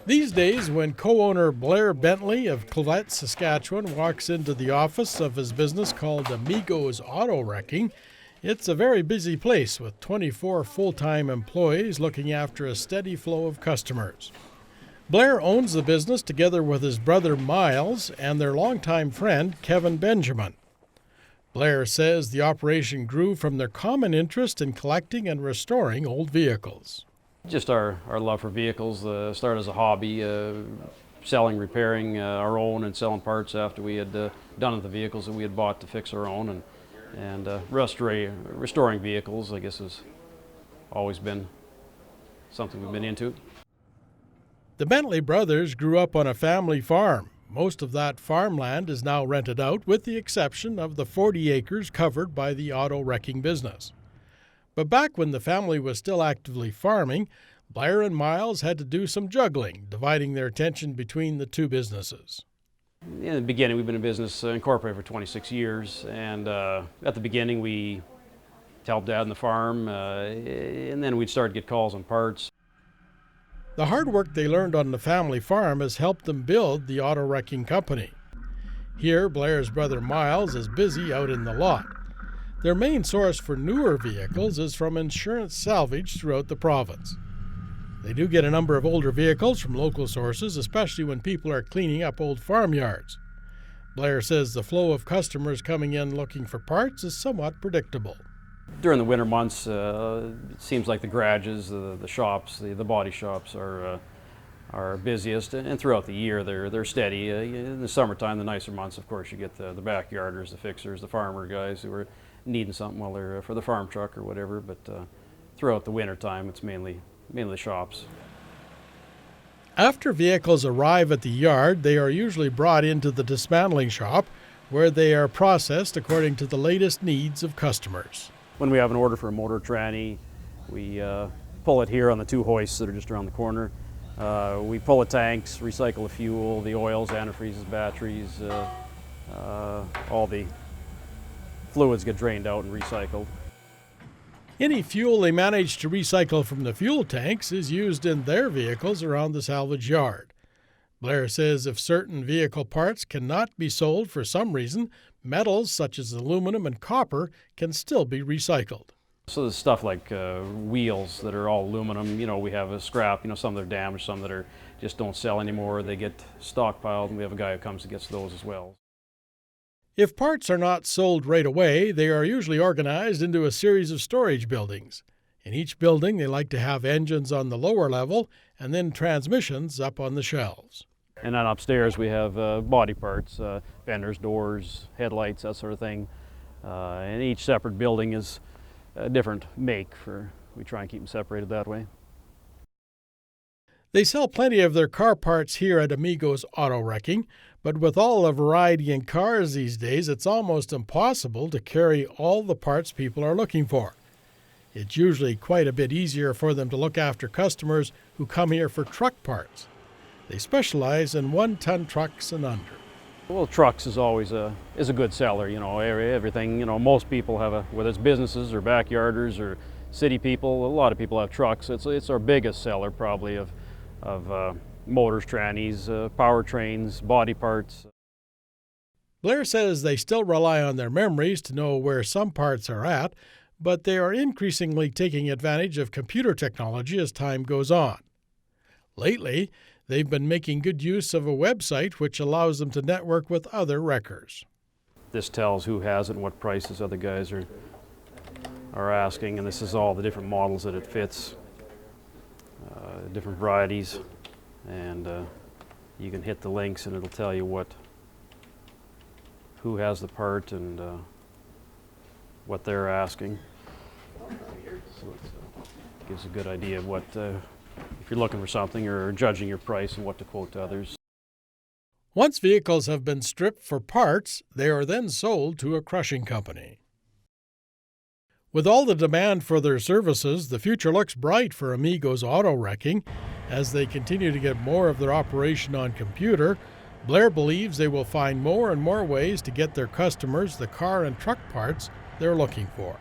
These days, when co-owner Blair Bentley of Clavet, Saskatchewan walks into the office of his business called Amigo's Auto Wrecking, it's a very busy place with 24 full-time employees looking after a steady flow of customers. Blair owns the business together with his brother Miles and their longtime friend Kevin Benjamin. Blair says the operation grew from their common interest in collecting and restoring old vehicles. Just our love for vehicles started as a hobby, selling, repairing our own and selling parts after we had done the vehicles that we had bought to fix our own, and restoring vehicles, I guess, has always been something we've been into. The Bentley brothers grew up on a family farm. Most of that farmland is now rented out, with the exception of the 40 acres covered by the auto wrecking business. But back when the family was still actively farming, Blair and Miles had to do some juggling, dividing their attention between the two businesses. In the beginning, we've been in business incorporated for 26 years, and at the beginning we helped Dad on the farm, and then we'd start to get calls on parts. The hard work they learned on the family farm has helped them build the auto wrecking company. Here, Blair's brother Miles is busy out in the lot. Their main source for newer vehicles is from insurance salvage throughout the province. They do get a number of older vehicles from local sources, especially when people are cleaning up old farmyards. Blair says the flow of customers coming in looking for parts is somewhat predictable. During the winter months, it seems like the garages, the shops, the body shops are busiest, and throughout the year they're steady. In the summertime, the nicer months, of course, you get the backyarders, the fixers, the farmer guys who are needing something while they're for the farm truck or whatever. But throughout the winter time, it's mainly the shops. After vehicles arrive at the yard, they are usually brought into the dismantling shop, where they are processed according to the latest needs of customers. When we have an order for a motor tranny, we pull it here on the two hoists that are just around the corner. We pull the tanks, recycle the fuel, the oils, antifreezes, batteries, all the fluids get drained out and recycled. Any fuel they manage to recycle from the fuel tanks is used in their vehicles around the salvage yard. Blair says if certain vehicle parts cannot be sold for some reason, metals such as aluminum and copper can still be recycled. So there's stuff like wheels that are all aluminum. We have a scrap, some that are damaged, some that are just don't sell anymore. They get stockpiled, and we have a guy who comes and gets those as well. If parts are not sold right away, they are usually organized into a series of storage buildings. In each building, they like to have engines on the lower level and then transmissions up on the shelves. And then upstairs we have body parts, fenders, doors, headlights, that sort of thing. And each separate building is a different make. We try and keep them separated that way. They sell plenty of their car parts here at Amigo's Auto Wrecking, but with all the variety in cars these days, it's almost impossible to carry all the parts people are looking for. It's usually quite a bit easier for them to look after customers who come here for truck parts. They specialize in 1-ton trucks and under. Well, trucks is always a good seller. Everything. Most people have whether it's businesses or backyarders or city people. A lot of people have trucks. It's our biggest seller probably of motors, trannies, powertrains, body parts. Blair says they still rely on their memories to know where some parts are at, but they are increasingly taking advantage of computer technology as time goes on. Lately, they've been making good use of a website which allows them to network with other wreckers. This tells who has it and what prices other guys are asking, and this is all the different models that it fits, different varieties, and you can hit the links and it'll tell you who has the part and what they're asking. So it gives a good idea of what if you're looking for something or judging your price and what to quote to others. Once vehicles have been stripped for parts, they are then sold to a crushing company. With all the demand for their services, the future looks bright for Amigo's Auto Wrecking. As they continue to get more of their operation on computer, Blair believes they will find more and more ways to get their customers the car and truck parts they're looking for.